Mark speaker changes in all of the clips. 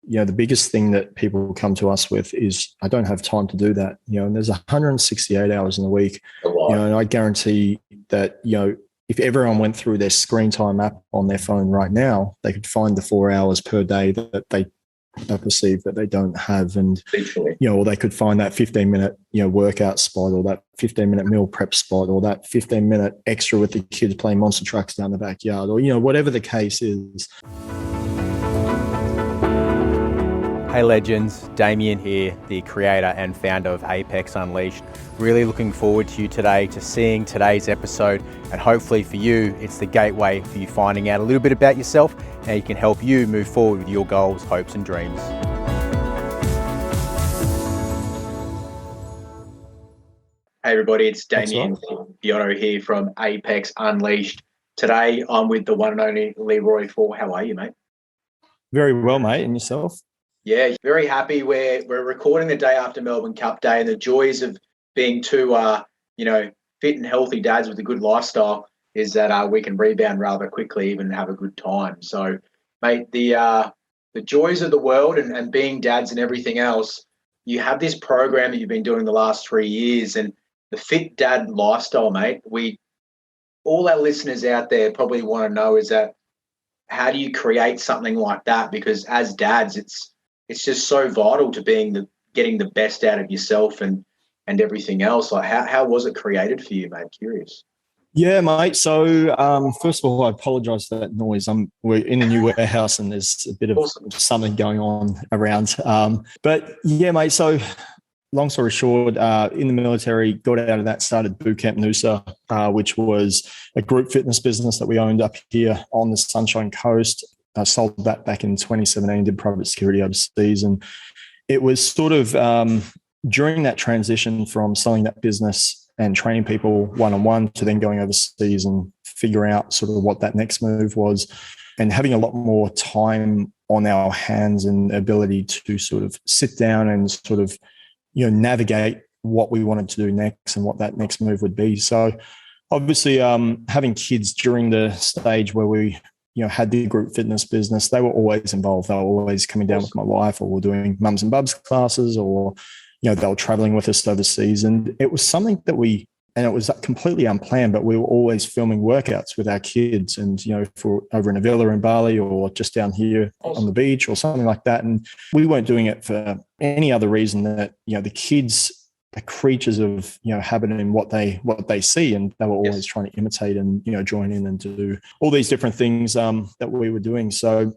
Speaker 1: the biggest thing that people come to us with is, I don't have time to do that. And there's 168 hours in a week. And I guarantee that, if everyone went through their screen time app on their phone right now, they could find the 4 hours per day that they perceive that they don't have. And, or they could find that 15-minute, workout spot, or that 15-minute meal prep spot, or that 15-minute extra with the kids playing monster trucks down the backyard, or, whatever the case is.
Speaker 2: Hey legends, Damian here, the creator and founder of Apex Unleashed. Really looking forward to you today, to seeing today's episode, and hopefully for you, it's the gateway for you finding out a little bit about yourself, how you can help you move forward with your goals, hopes and dreams.
Speaker 3: Hey everybody, it's Damian Biono here from Apex Unleashed. Today I'm with the one and only Leroy Faure. How are you, mate?
Speaker 1: Very well, mate. And yourself?
Speaker 3: Yeah, very happy. We're recording the day after Melbourne Cup Day, and the joys of being two, fit and healthy dads with a good lifestyle is that we can rebound rather quickly, even have a good time. So, mate, the joys of the world and being dads and everything else, you have this program that you've been doing the last 3 years, and the fit dad lifestyle, mate. All our listeners out there probably want to know is that, how do you create something like that? Because as dads, it's just so vital to getting the best out of yourself and everything else. Like, how was it created for you, mate? Curious.
Speaker 1: Yeah, mate. So first of all, I apologise for that noise. We're in a new warehouse and there's a bit of something going on around. But yeah, mate. So long story short, in the military, got out of that, started Boot Camp Noosa, which was a group fitness business that we owned up here on the Sunshine Coast. I sold that back in 2017, did private security overseas. And it was sort of during that transition from selling that business and training people one-on-one to then going overseas and figuring out sort of what that next move was, and having a lot more time on our hands and ability to sort of sit down and sort of, navigate what we wanted to do next and what that next move would be. So obviously having kids during the stage where we had the group fitness business, they were always involved. They were always coming down with my wife, or we're doing mums and bubs classes, or, they were traveling with us overseas. And it was something that and it was completely unplanned, but we were always filming workouts with our kids. And, if we're over in a villa in Bali or just down here on the beach or something like that. And we weren't doing it for any other reason that, the kids are creatures of, habit and what they see. And they were always trying to imitate and, join in and do all these different things that we were doing. So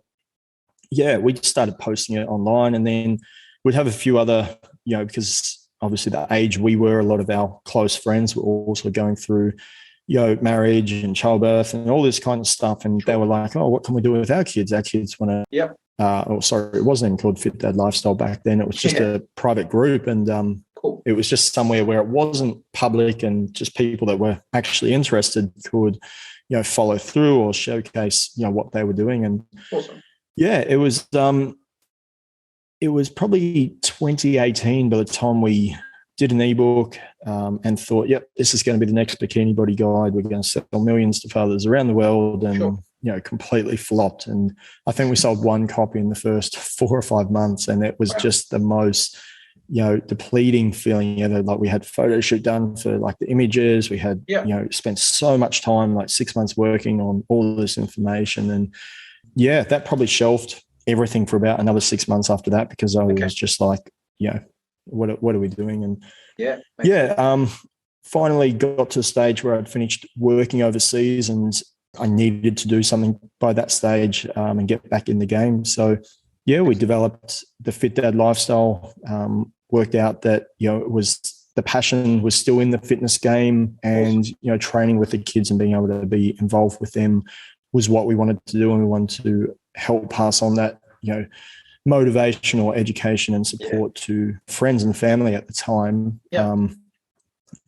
Speaker 1: yeah, we just started posting it online, and then we'd have a few other, because obviously the age we were, a lot of our close friends were also going through, marriage and childbirth and all this kind of stuff. And they were like, oh, what can we do with our kids? Our kids want to, it wasn't even called Fit Dad Lifestyle back then. It was just a private group. And it was just somewhere where it wasn't public, and just people that were actually interested could, follow through or showcase, what they were doing. And yeah, it was probably 2018 by the time we did an ebook and thought, yep, this is going to be the next bikini body guide. We're going to sell millions to fathers around the world, and completely flopped. And I think we sold one copy in the first 4 or 5 months, and it was just the most, depleting feeling ever. Like, we had photo shoot done for like the images. We had, spent so much time, like 6 months working on all this information. And yeah, that probably shelved everything for about another 6 months after that, because I was just like, what are we doing? And finally got to a stage where I'd finished working overseas, and I needed to do something by that stage and get back in the game. So yeah, we developed the Fit Dad lifestyle, worked out that, it was, the passion was still in the fitness game, and, training with the kids and being able to be involved with them was what we wanted to do. And we wanted to help pass on that, motivation or education and support to friends and family at the time.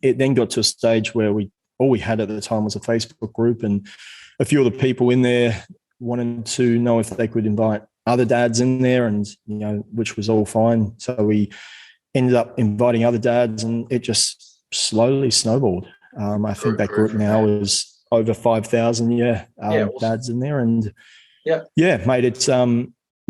Speaker 1: It then got to a stage where all we had at the time was a Facebook group, and a few of the people in there wanted to know if they could invite other dads in there, and, which was all fine. So we ended up inviting other dads, and it just slowly snowballed. I think that group now is over 5,000 dads in there. And mate, it's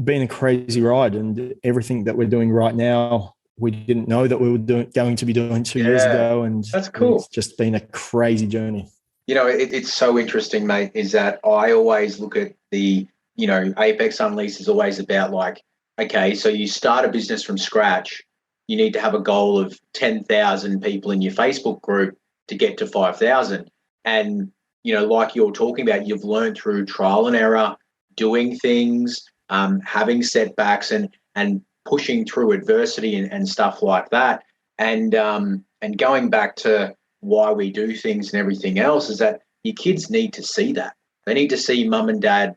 Speaker 1: been a crazy ride, and everything that we're doing right now, we didn't know that we were going to be doing 2 years ago. And
Speaker 3: that's cool.
Speaker 1: It's just been a crazy journey.
Speaker 3: It's so interesting, mate, is that I always look at the, Apex Unleashed is always about like, okay, so you start a business from scratch, you need to have a goal of 10,000 people in your Facebook group to get to 5,000. And, like you're talking about, you've learned through trial and error, doing things, having setbacks and pushing through adversity and stuff like that. And going back to why we do things and everything else is that your kids need to see that. They need to see mum and dad,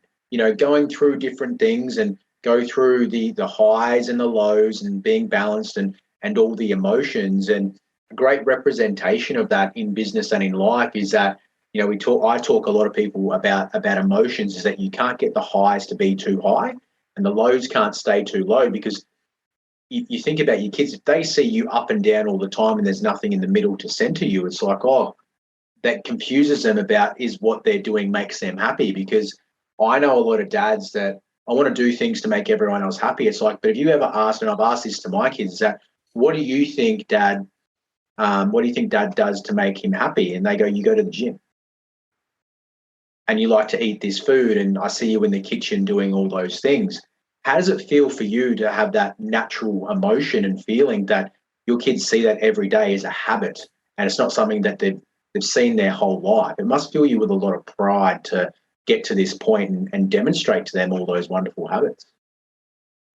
Speaker 3: going through different things and go through the highs and the lows and being balanced and all the emotions. And a great representation of that in business and in life is that, I talk a lot of people about emotions, is that you can't get the highs to be too high and the lows can't stay too low, because you think about your kids, if they see you up and down all the time and there's nothing in the middle to center you, it's like, oh, that confuses them about is what they're doing makes them happy. Because I know a lot of dads that I want to do things to make everyone else happy. It's like, but if you ever asked, and I've asked this to my kids, is that what do you think dad does to make him happy? And they go, you go to the gym and you like to eat this food, and I see you in the kitchen doing all those things. How does it feel for you to have that natural emotion and feeling that your kids see that every day as a habit and it's not something that they've seen their whole life? It must fill you with a lot of pride to get to this point and demonstrate to them all those wonderful habits.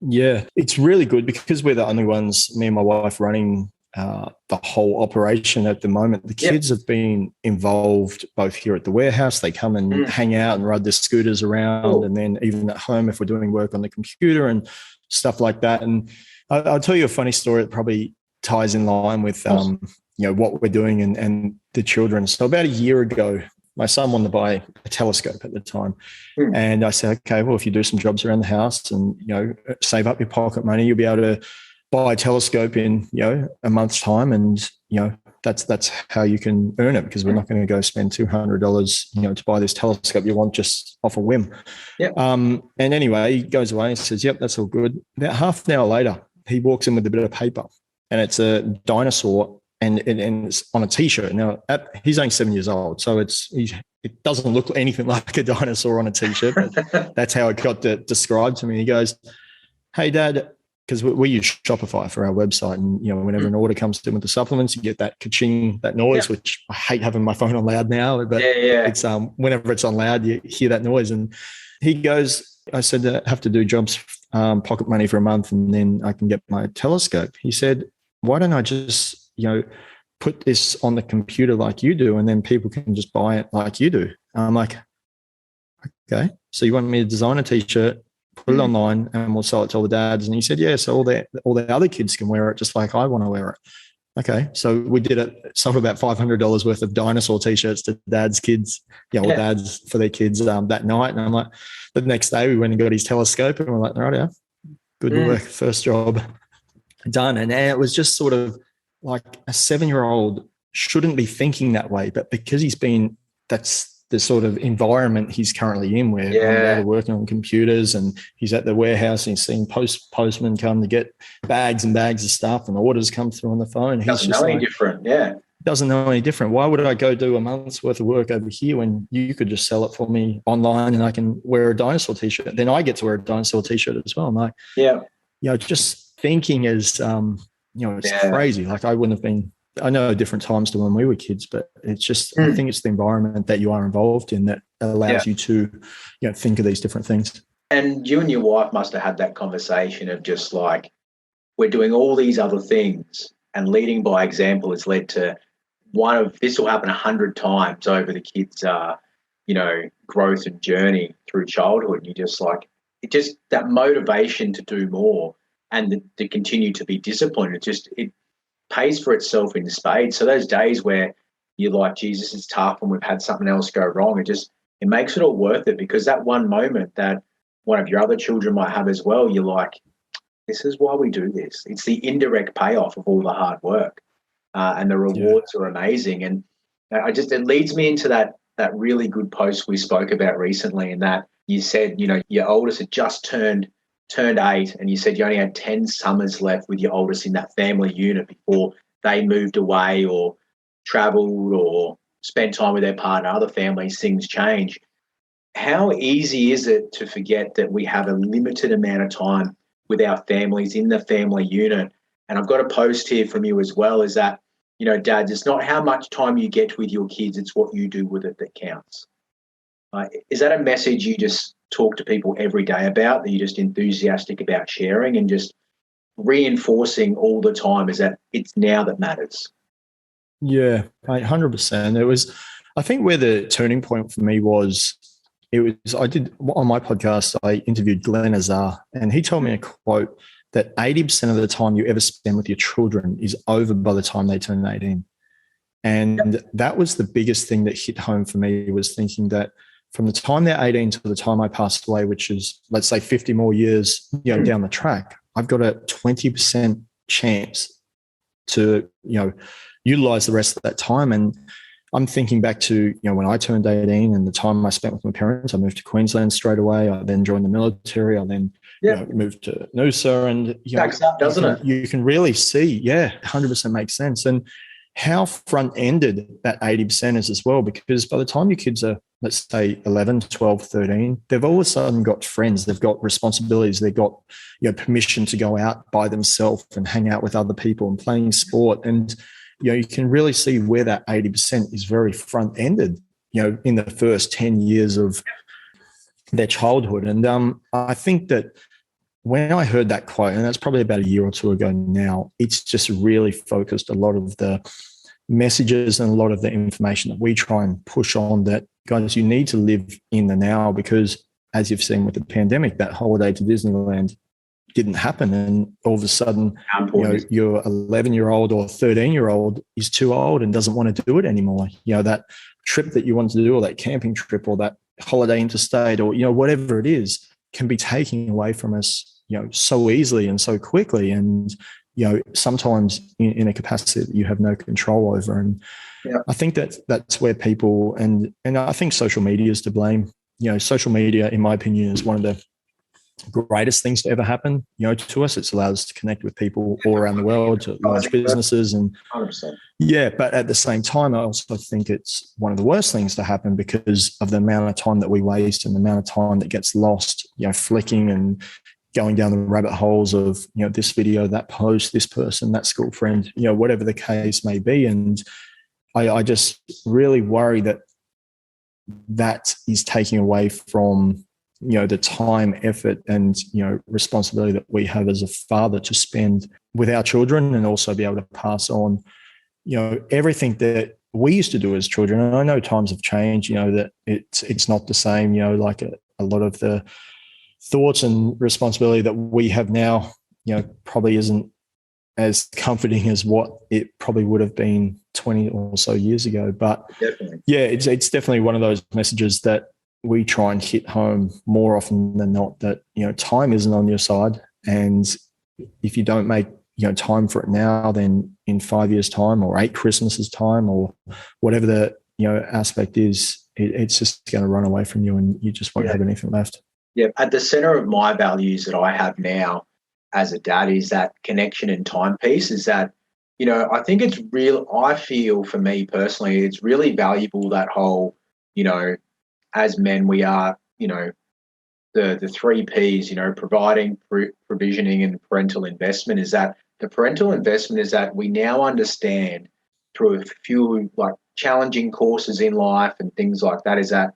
Speaker 1: Yeah, it's really good because we're the only ones, me and my wife, running the whole operation at the moment. The kids have been involved both here at the warehouse. They come and hang out and ride their scooters around, and then even at home if we're doing work on the computer and stuff like that. And I'll tell you a funny story that probably ties in line with what we're doing and the children. So about a year ago, my son wanted to buy a telescope at the time. And I said, okay, well, if you do some jobs around the house and, save up your pocket money, you'll be able to buy a telescope in, a month's time. And, that's how you can earn it, because we're not going to go spend $200, to buy this telescope you want just off a whim.
Speaker 3: Yep.
Speaker 1: And anyway, he goes away and says, yep, that's all good. About half an hour later, he walks in with a bit of paper, and it's a dinosaur, and it's on a T-shirt. Now, he's only 7 years old, so it doesn't look anything like a dinosaur on a T-shirt, but that's how it got described to me. He goes, hey, Dad, because we use Shopify for our website, and whenever an order comes in with the supplements, you get that ka-ching, that noise, which I hate having my phone on loud now, but it's whenever it's on loud, you hear that noise. And he goes, I said, I have to do jobs, pocket money for a month, and then I can get my telescope. He said, why don't I just put this on the computer like you do, and then people can just buy it like you do? And I'm like, okay, so you want me to design a T-shirt, put it online, and we'll sell it to all the dads? And he said, yeah, so all the other kids can wear it just like I want to wear it. Okay, so we did it, sold about $500 worth of dinosaur T-shirts to dads' kids, or dads for their kids that night. And I'm like, the next day we went and got his telescope, and we're like, right, good work, first job done. And it was just sort of like a 7-year-old shouldn't be thinking that way, but because that's the sort of environment he's currently in, where they're working on computers, and he's at the warehouse and he's seeing postmen come to get bags and bags of stuff, and orders come through on the phone.
Speaker 3: Doesn't know any different. Yeah.
Speaker 1: Doesn't know any different. Why would I go do a month's worth of work over here when you could just sell it for me online and I can wear a dinosaur T-shirt? Then I get to wear a dinosaur T-shirt as well. I'm like, just thinking is, it's crazy. Like I wouldn't have been, I know different times to when we were kids, but it's just, I think it's the environment that you are involved in that allows you to, think of these different things. And
Speaker 3: you and your wife must have had that conversation of just like, we're doing all these other things, and leading by example has led to this will happen 100 times over the kids' growth and journey through childhood. You just like, it just, that motivation to do more and to continue to be disciplined, it pays for itself in spades. So those days where you're like, Jesus, it's tough and we've had something else go wrong, it makes it all worth it, because that one moment that one of your other children might have as well, you're like, this is why we do this. It's the indirect payoff of all the hard work, and the rewards are amazing. And it leads me into that really good post we spoke about recently, in that you said, your oldest had just turned turned 8 and you said you only had 10 summers left with your oldest in that family unit before they moved away or traveled or spent time with their partner, other families, things change. How easy is it to forget that we have a limited amount of time with our families in the family unit? And I've got a post here from you as well, is that, dads, it's not how much time you get with your kids, it's what you do with it that counts. Is that a message you just talk to people every day about, that you're just enthusiastic about sharing and just reinforcing all the time, is that it's now that matters?
Speaker 1: Yeah, 100%. I think where the turning point for me was, I did on my podcast, I interviewed Glenn Azar, and he told me a quote that 80% of the time you ever spend with your children is over by the time they turn 18. And that was the biggest thing that hit home for me, was thinking that from the time they're 18 to the time I passed away, which is, let's say, 50 more years, down the track, I've got a 20% chance to, utilize the rest of that time. And I'm thinking back to, when I turned 18 and the time I spent with my parents. I moved to Queensland straight away. I then joined the military. I then moved to Noosa, and you can really see, 100% makes sense. And how front-ended that 80% is as well, because by the time your kids are, let's say, 11, 12, 13, they've all of a sudden got friends, they've got responsibilities, they've got permission to go out by themselves and hang out with other people and playing sport. And you can really see where that 80% is very front-ended, in the first 10 years of their childhood. And I think that when I heard that quote, and that's probably about a year or two ago now, it's just really focused a lot of the messages and a lot of the information that we try and push on, that, guys, you need to live in the now, because as you've seen with the pandemic, that holiday to Disneyland didn't happen. And all of a sudden, your 11-year-old or 13-year-old is too old and doesn't want to do it anymore. That trip that you want to do, or that camping trip, or that holiday interstate, or, whatever it is, can be taken away from us, so easily and so quickly. And, sometimes in a capacity that you have no control over. And I think that's where people, and I think social media is to blame. Social media, in my opinion, is one of the greatest things to ever happen, to us. It's allowed us to connect with people all around the world, to large businesses, and
Speaker 3: 100%.
Speaker 1: But at the same time, I also think it's one of the worst things to happen, because of the amount of time that we waste and the amount of time that gets lost, flicking and going down the rabbit holes of, this video, that post, this person, that school friend, whatever the case may be. And I just really worry that is taking away from, the time, effort, and, responsibility that we have as a father to spend with our children, and also be able to pass on, everything that we used to do as children. And I know times have changed, that it's not the same, like a lot of the thoughts and responsibility that we have now, probably isn't as comforting as what it probably would have been 20 or so years ago. But
Speaker 3: definitely.
Speaker 1: It's definitely one of those messages that we try and hit home more often than not, that, time isn't on your side. And if you don't make, time for it now, then in 5 years' time, or 8 Christmases' time, or whatever the, aspect is, it's just going to run away from you, and you just won't have anything left.
Speaker 3: Yeah. At the center of my values that I have now as a dad is that connection and time piece, is that, I think it's real. I feel, for me personally, it's really valuable, that whole, as men, we are, the 3 Ps, providing, provisioning, and parental investment. Is that the parental investment is that we now understand, through a few challenging courses in life and things like that, is that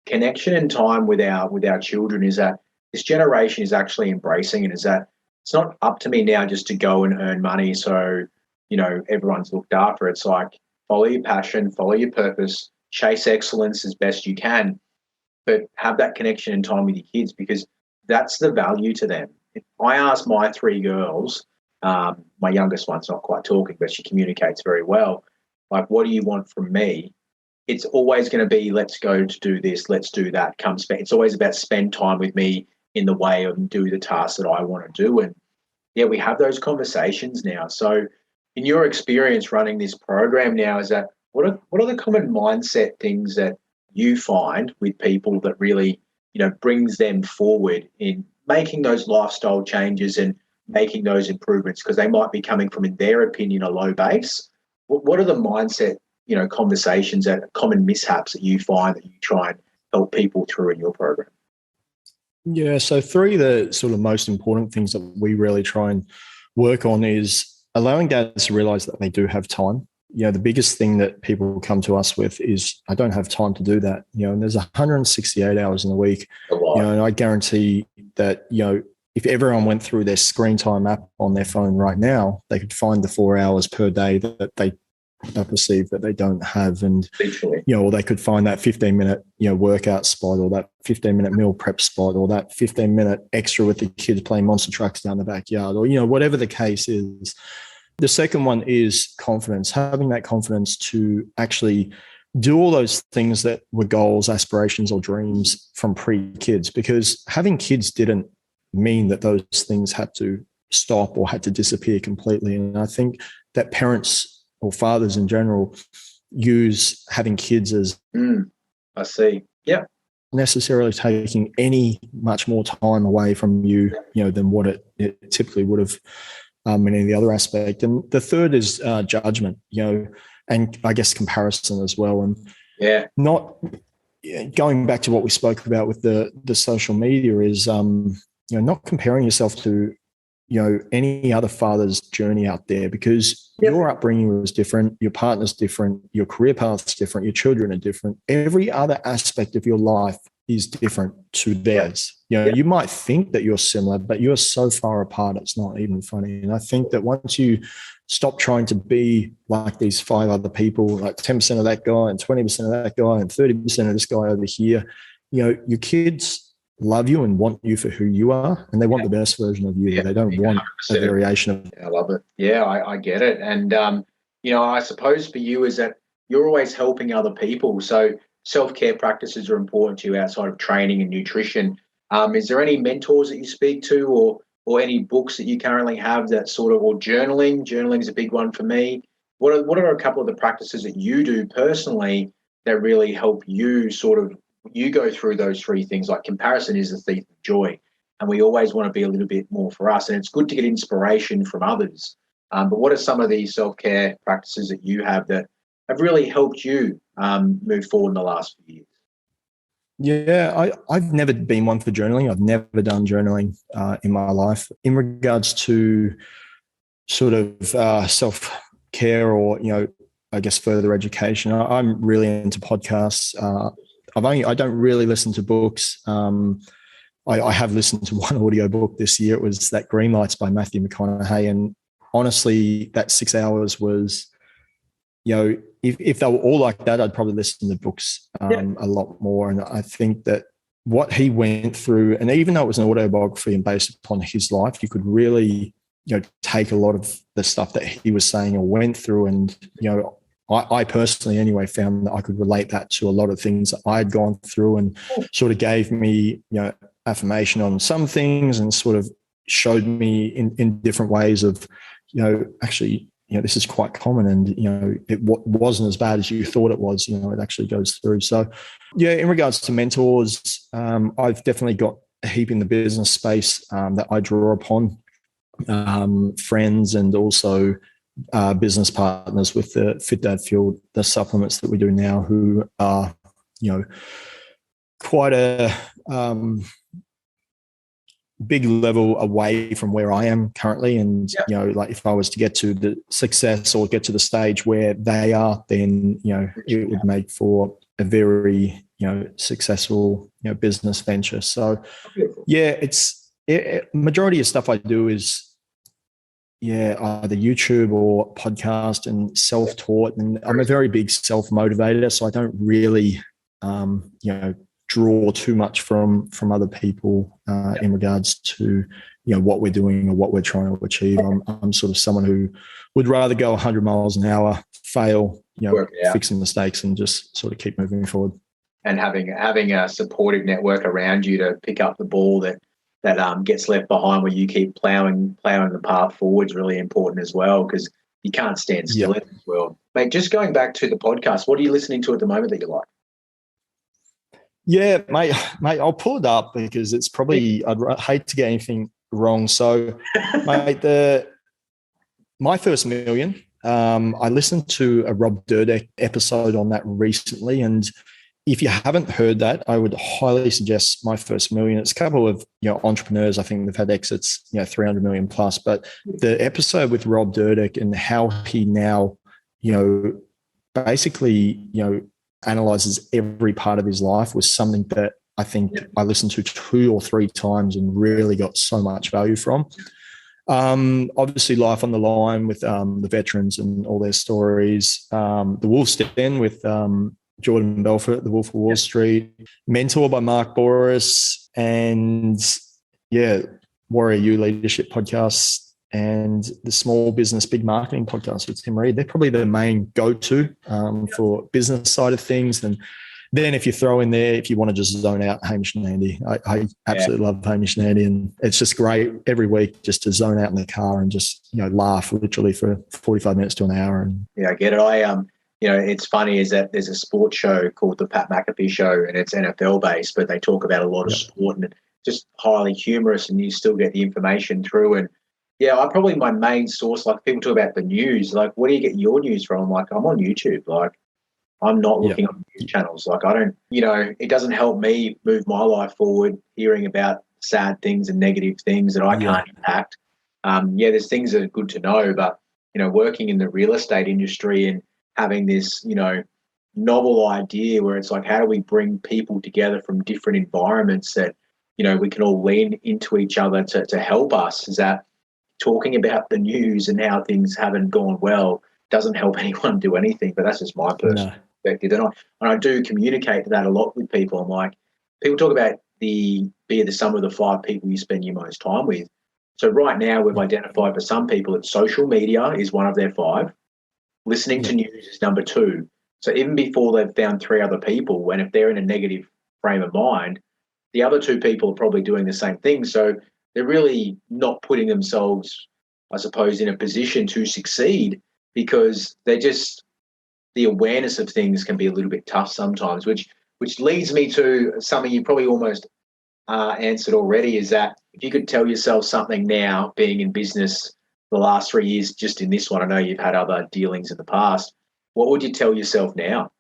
Speaker 3: connection and time with our children, is that this generation is actually embracing it, is that it's not up to me now just to go and earn money so, everyone's looked after. It's like, follow your passion, follow your purpose, chase excellence as best you can, but have that connection and time with your kids, because that's the value to them. If I ask my 3 girls, my youngest one's not quite talking, but she communicates very well, like, what do you want from me? It's always going to be, let's go to do this, let's do that. It's always about spend time with me in the way of do the tasks that I want to do. And we have those conversations now. So in your experience running this program now, is that what are the common mindset things that you find with people that really, brings them forward in making those lifestyle changes and making those improvements, because they might be coming from, in their opinion, a low base. What are the mindset, conversations, that common mishaps that you find that you try and help people through in your program?
Speaker 1: Yeah, so three of the sort of most important things that we really try and work on is allowing dads to realize that they do have time. The biggest thing that people come to us with is, I don't have time to do that. And there's 168 hours in a week. And I guarantee that, if everyone went through their screen time app on their phone right now, they could find the 4 hours per day that they perceive that they don't have. And, or they could find that 15-minute, workout spot, or that 15-minute meal prep spot, or that 15-minute extra with the kids playing monster trucks down the backyard, or, whatever the case is. The second one is confidence, having that confidence to actually do all those things that were goals, aspirations, or dreams from pre-kids, because having kids didn't mean that those things had to stop or had to disappear completely. And I think that parents or fathers in general use having kids as
Speaker 3: I see. Yeah.
Speaker 1: necessarily taking any much more time away from you, than what it typically would have in any of the other aspect. And the third is judgment, and I guess comparison as well. And not going back to what we spoke about with the social media is, not comparing yourself to, any other father's journey out there, because your upbringing was different, your partner's different, your career path's different, your children are different. Every other aspect of your life is different to theirs. You might think that you're similar, but you're so far apart, it's not even funny. And I think that once you stop trying to be like these 5 other people, like 10% of that guy and 20% of that guy and 30% of this guy over here, your kids love you and want you for who you are, and they want the best version of you. They don't want 100%. A variation of.
Speaker 3: I love it. Yeah, I get it. And, I suppose for you is that you're always helping other people. So self-care practices are important to you outside of training and nutrition. Is there any mentors that you speak to, or any books that you currently have that sort of, or journaling? Journaling is a big one for me. What are a couple of the practices that you do personally that really help you you go through those 3 things? Like, comparison is the thief of joy, and we always want to be a little bit more for us, and it's good to get inspiration from others. But what are some of these self-care practices that you have that have really helped you move forward in the last few years?
Speaker 1: Yeah, I've never been one for journaling. I've never done journaling in my life. In regards to sort of self-care or, I guess further education, I'm really into podcasts. I don't really listen to books. I have listened to one audio book this year. It was that Green Lights by Matthew McConaughey. And honestly, that 6 hours was, if they were all like that, I'd probably listen to books a lot more. And I think that what he went through, and even though it was an autobiography and based upon his life, you could really, take a lot of the stuff that he was saying or went through. And, I personally anyway found that I could relate that to a lot of things that I had gone through, and sort of gave me, affirmation on some things, and sort of showed me in different ways of, actually, this is quite common, and, it wasn't as bad as you thought it was, it actually goes through. So, in regards to mentors, I've definitely got a heap in the business space that I draw upon, friends, and also business partners with the Fit Dad Fuel, the supplements that we do now, who are, quite a big level away from where I am currently. And, like if I was to get to the success or get to the stage where they are, then, it would make for a very, successful, business venture. So, majority of stuff I do is, either YouTube or podcast and self-taught. And I'm a very big self-motivator, so I don't really, draw too much from other people in regards to, what we're doing or what we're trying to achieve. I'm sort of someone who would rather go 100 miles an hour, fail, fixing mistakes, and just sort of keep moving forward.
Speaker 3: And having a supportive network around you to pick up the ball that gets left behind, where you keep plowing the path forward, is really important as well, because you can't stand still in this world. Mate, just going back to the podcast, what are you listening to at the moment that you like?
Speaker 1: Yeah, mate, I'll pull it up because it's probably, hate to get anything wrong. So, mate, my first million, I listened to a Rob Dyrdek episode on that recently. And if you haven't heard that, I would highly suggest My First Million. It's a couple of entrepreneurs. I think they've had exits 300 million plus. But the episode with Rob Dyrdek and how he now basically analyzes every part of his life was something that I think I listened to 2 or 3 times and really got so much value from. Obviously, Life on the Line with the veterans and all their stories. The Wolf's Den with Jordan Belfort, The Wolf of Wall Street. Mentor by Mark Boris, and Warrior U Leadership Podcast, and the Small Business Big Marketing Podcast with Tim Reed. They're probably the main go-to for business side of things. And then if you throw in there, if you want to just zone out, Hamish and Andy. I absolutely love Hamish and Andy, and it's just great every week just to zone out in the car and just laugh literally for 45 minutes to an hour. And
Speaker 3: yeah, I get it. It's funny is that there's a sports show called the Pat McAfee Show, and it's NFL based, but they talk about a lot of sport and just highly humorous, and you still get the information through. And I probably my main source, like people talk about the news, like where do you get your news from? Like I'm on YouTube, like I'm not looking on news channels. Like I don't, it doesn't help me move my life forward hearing about sad things and negative things that I can't impact. There's things that are good to know, but working in the real estate industry and having this, novel idea where it's like, how do we bring people together from different environments that, we can all lean into each other to help us? Is that talking about the news and how things haven't gone well doesn't help anyone do anything, but that's just my personal perspective. And I do communicate that a lot with people. I'm like, people talk about be the sum of the 5 people you spend your most time with. So right now we've identified for some people that social media is one of their 5. Listening to news is number 2. So even before they've found 3 other people, and if they're in a negative frame of mind, the other 2 people are probably doing the same thing. So they're really not putting themselves, I suppose, in a position to succeed because they're just, the awareness of things can be a little bit tough sometimes, which leads me to something you probably almost answered already, is that if you could tell yourself something now, being in business the last 3 years, just in this one, I know you've had other dealings in the past, what would you tell yourself now?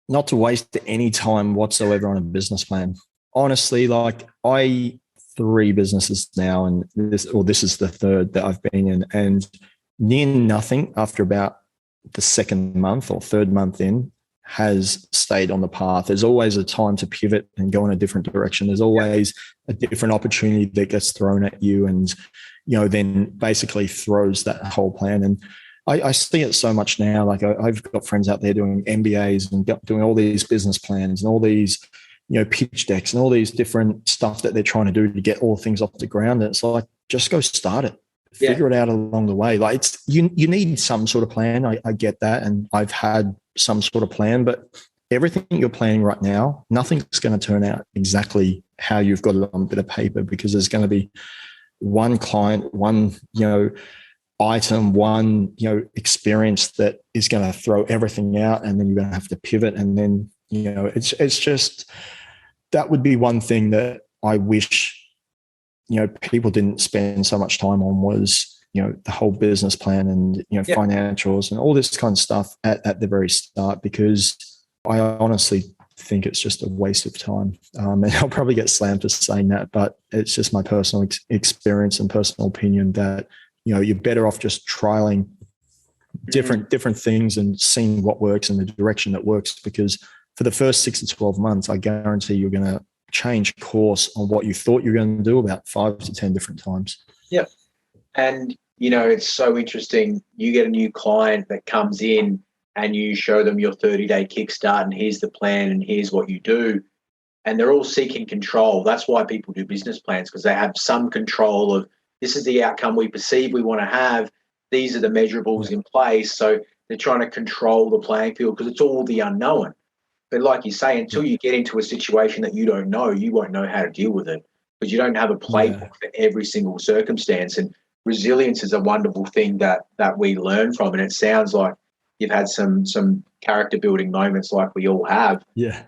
Speaker 1: Not to waste any time whatsoever on a business plan. Honestly, like 3 businesses now, and this is the 3rd that I've been in, and near nothing after about the 2nd month or 3rd month in has stayed on the path. There's always a time to pivot and go in a different direction. There's always a different opportunity that gets thrown at you, and then basically throws that whole plan. And I see it so much now. Like I've got friends out there doing MBAs and doing all these business plans and all these pitch decks and all these different stuff that they're trying to do to get all things off the ground. And it's like, just go start it. Figure it out along the way. Like you need some sort of plan. I get that. And I've had some sort of plan, but everything you're planning right now, nothing's going to turn out exactly how you've got it on a bit of paper, because there's going to be one client, one, item, one, experience that is going to throw everything out. And then you're going to have to pivot. And then, it's just, that would be one thing that I wish, people didn't spend so much time on, was, the whole business plan and, financials and all this kind of stuff at the very start, because I honestly think it's just a waste of time. And I'll probably get slammed for saying that, but it's just my personal experience and personal opinion that, you're better off just trialing different things and seeing what works in the direction that works, because for the first 6 to 12 months, I guarantee you're going to change course on what you thought you were going to do about 5 to 10 different times.
Speaker 3: Yeah. And, it's so interesting. You get a new client that comes in and you show them your 30-day kickstart and here's the plan and here's what you do. And they're all seeking control. That's why people do business plans, because they have some control of, this is the outcome we perceive we want to have. These are the measurables in place. So they're trying to control the playing field because it's all the unknown. But like you say, until you get into a situation that you don't know, you won't know how to deal with it, because you don't have a playbook for every single circumstance. And resilience is a wonderful thing that we learn from. And it sounds like you've had some character building moments like we all have.
Speaker 1: Yeah.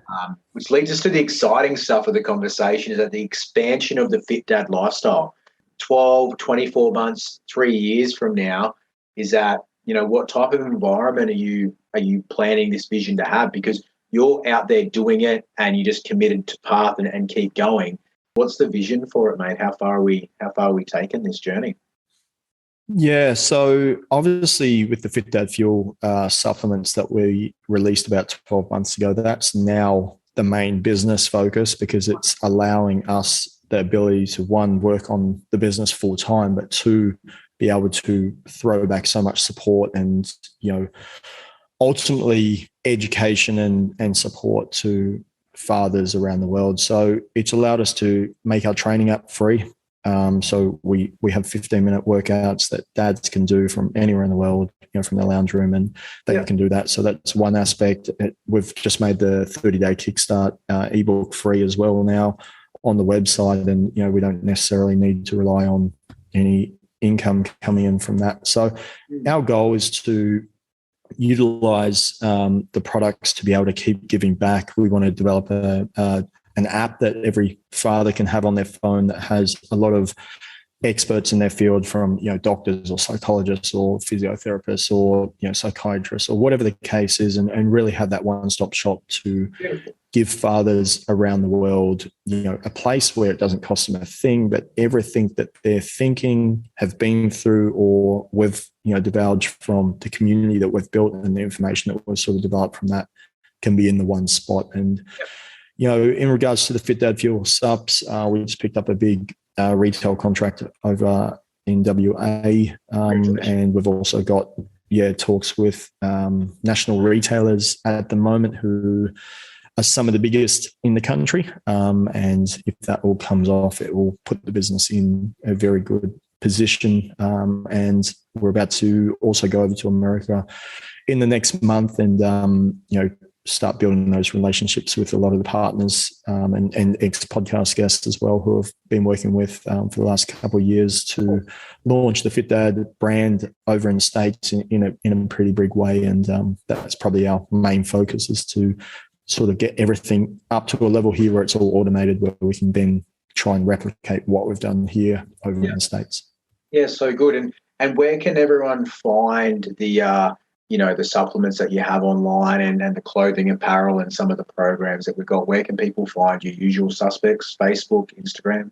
Speaker 3: Which leads us to the exciting stuff of the conversation, is that the expansion of the Fit Dad lifestyle. 12, 24 months, 3 years from now, is that, what type of environment are you planning this vision to have? Because you're out there doing it and you just committed to path and keep going. What's the vision for it, mate? How far are we taking this journey?
Speaker 1: Yeah, so obviously with the Fit Dad Fuel supplements that we released about 12 months ago, that's now the main business focus, because it's allowing us the ability to, one, work on the business full time, but two, be able to throw back so much support and, ultimately education and support to fathers around the world. So it's allowed us to make our training app free. So we have 15-minute workouts that dads can do from anywhere in the world, from their lounge room, and they can do that. So that's one aspect. We've just made the 30-day kickstart ebook free as well now on the website, and we don't necessarily need to rely on any income coming in from that. So our goal is to utilize the products to be able to keep giving back. We want to develop an app that every father can have on their phone that has a lot of experts in their field, from doctors or psychologists or physiotherapists or psychiatrists or whatever the case is, and really have that one-stop shop to give fathers around the world a place where it doesn't cost them a thing, but everything that they're thinking, have been through, or we've divulged from the community that we've built and the information that we've sort of developed from that can be in the one spot. And in regards to the Fit Dad Fuel subs, we just picked up a big retail contract over in WA, and we've also got talks with national retailers at the moment who are some of the biggest in the country. And if that all comes off, it will put the business in a very good position. And we're about to also go over to America in the next month and start building those relationships with a lot of the partners and ex-podcast guests as well, who have been working with for the last couple of years to launch the Fit Dad brand over in the States in a pretty big way. And that's probably our main focus, is to sort of get everything up to a level here where it's all automated, where we can then try and replicate what we've done here over in the States. Yeah,
Speaker 3: so good. And where can everyone find the the supplements that you have online and the clothing, apparel, and some of the programs that we've got? Where can people find your usual suspects? Facebook, Instagram?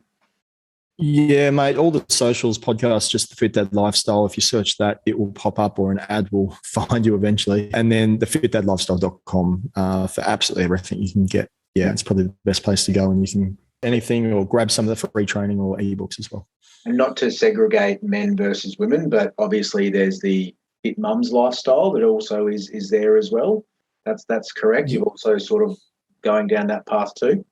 Speaker 1: Yeah, mate, all the socials, podcasts, just the Fit Dad Lifestyle. If you search that, it will pop up, or an ad will find you eventually. And then the fitdadlifestyle.com for absolutely everything you can get. Yeah, it's probably the best place to go, and you can anything, or grab some of the free training or ebooks as well.
Speaker 3: And not to segregate men versus women, but obviously there's the Fit Mums lifestyle that also is there as well. That's correct. You're also sort of going down that path too.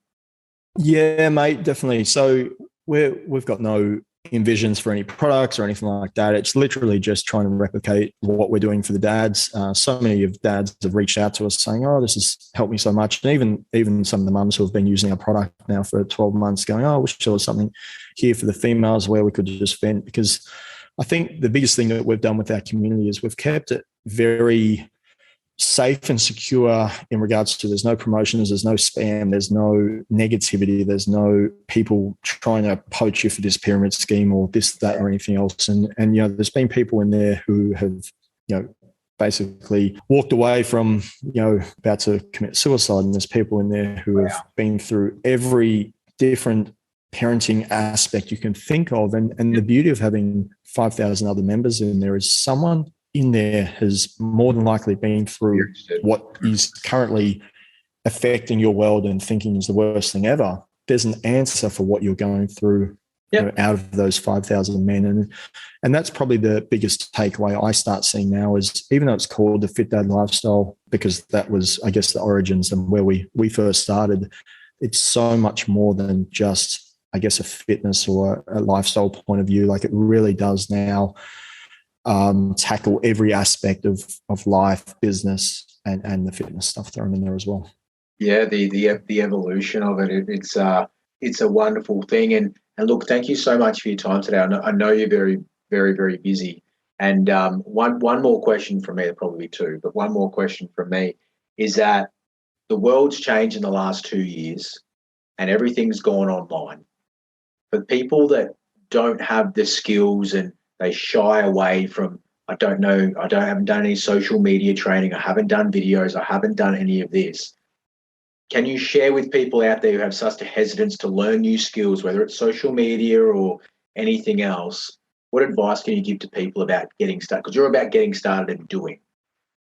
Speaker 1: Yeah, mate, definitely. So we've got no envisions for any products or anything like that. It's literally just trying to replicate what we're doing for the dads. So many of dads have reached out to us saying, "Oh, this has helped me so much," and even some of the mums who have been using our product now for 12 months, going, "Oh, I wish there was something here for the females where we could just vent." Because I think the biggest thing that we've done with our community is we've kept it very safe and secure in regards to, there's no promotions, there's no spam, there's no negativity, there's no people trying to poach you for this pyramid scheme or this, that, or anything else. And there's been people in there who have, basically walked away from, about to commit suicide. And there's people in there who have been through every different parenting aspect you can think of. And the beauty of having 5,000 other members in there is someone in there has more than likely been through what is currently affecting your world and thinking is the worst thing ever. There's an answer for what you're going through out of those 5,000 men. And that's probably the biggest takeaway I start seeing now is, even though it's called the Fit Dad Lifestyle, because that was, I guess, the origins and where we first started, it's so much more than just, I guess, a fitness or a lifestyle point of view. Like, it really does now tackle every aspect of life, business, and the fitness stuff thrown in there as well.
Speaker 3: Yeah, the evolution of it. It's a wonderful thing. And look, thank you so much for your time today. I know you're very, very, very busy. And one more question from me, there'll probably be two, but one more question from me is that the world's changed in the last 2 years and everything's gone online. For people that don't have the skills and they shy away from, I don't know, haven't done any social media training, I haven't done videos, I haven't done any of this. Can you share with people out there who have such a hesitance to learn new skills, whether it's social media or anything else, what advice can you give to people about getting started? Because you're about getting started and doing.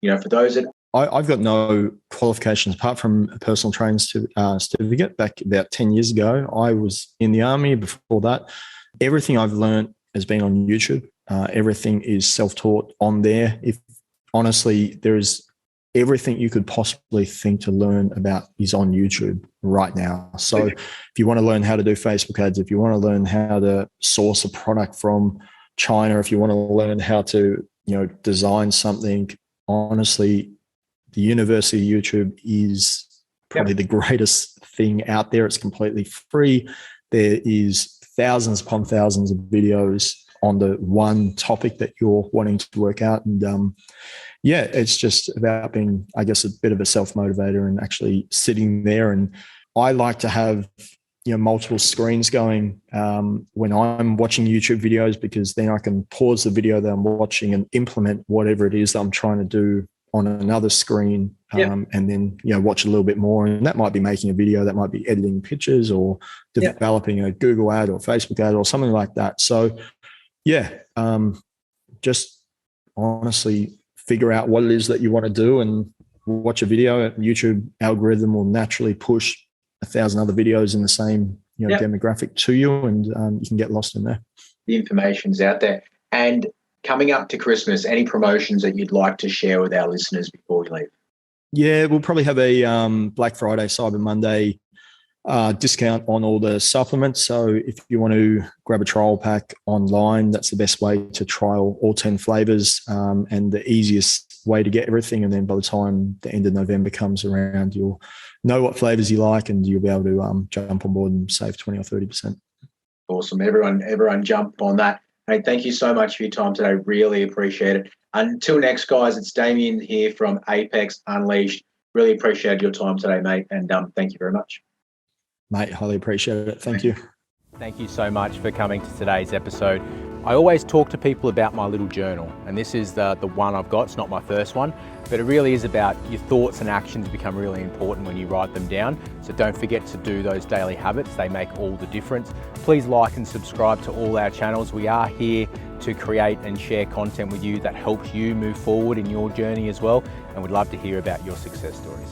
Speaker 3: For those that...
Speaker 1: I've got no qualifications apart from a personal training certificate. Back about 10 years ago, I was in the army. Before that, everything I've learned has been on YouTube. Everything is self-taught on there. If honestly, there is everything you could possibly think to learn about is on YouTube right now. So if you want to learn how to do Facebook ads, if you want to learn how to source a product from China, if you want to learn how to, design something, honestly, the University of YouTube is probably the greatest thing out there. It's completely free. There is thousands upon thousands of videos on the one topic that you're wanting to work out. And it's just about being, I guess, a bit of a self-motivator and actually sitting there. And I like to have, multiple screens going when I'm watching YouTube videos, because then I can pause the video that I'm watching and implement whatever it is that I'm trying to do on another screen, and then, watch a little bit more. And that might be making a video, that might be editing pictures or developing a Google ad or Facebook ad or something like that. So just honestly figure out what it is that you want to do and watch a video. YouTube algorithm will naturally push 1,000 other videos in the same demographic to you, and you can get lost in there.
Speaker 3: The information's out there. And coming up to Christmas, any promotions that you'd like to share with our listeners before we leave?
Speaker 1: Yeah, we'll probably have a Black Friday, Cyber Monday discount on all the supplements. So if you want to grab a trial pack online, that's the best way to trial all 10 flavors, and the easiest way to get everything. And then by the time the end of November comes around, you'll know what flavors you like, and you'll be able to jump on board and save 20 or 30%.
Speaker 3: Awesome. Everyone jump on that. Hey, thank you so much for your time today. Really appreciate it. Until next, guys, it's Damian here from Apex Unleashed. Really appreciate your time today, mate. And thank you very much.
Speaker 1: Mate, highly appreciate it. Thank you.
Speaker 2: Thank you so much for coming to today's episode. I always talk to people about my little journal, and this is the one I've got. It's not my first one, but it really is about your thoughts and actions become really important when you write them down. So don't forget to do those daily habits. They make all the difference. Please like and subscribe to all our channels. We are here to create and share content with you that helps you move forward in your journey as well, and we'd love to hear about your success stories.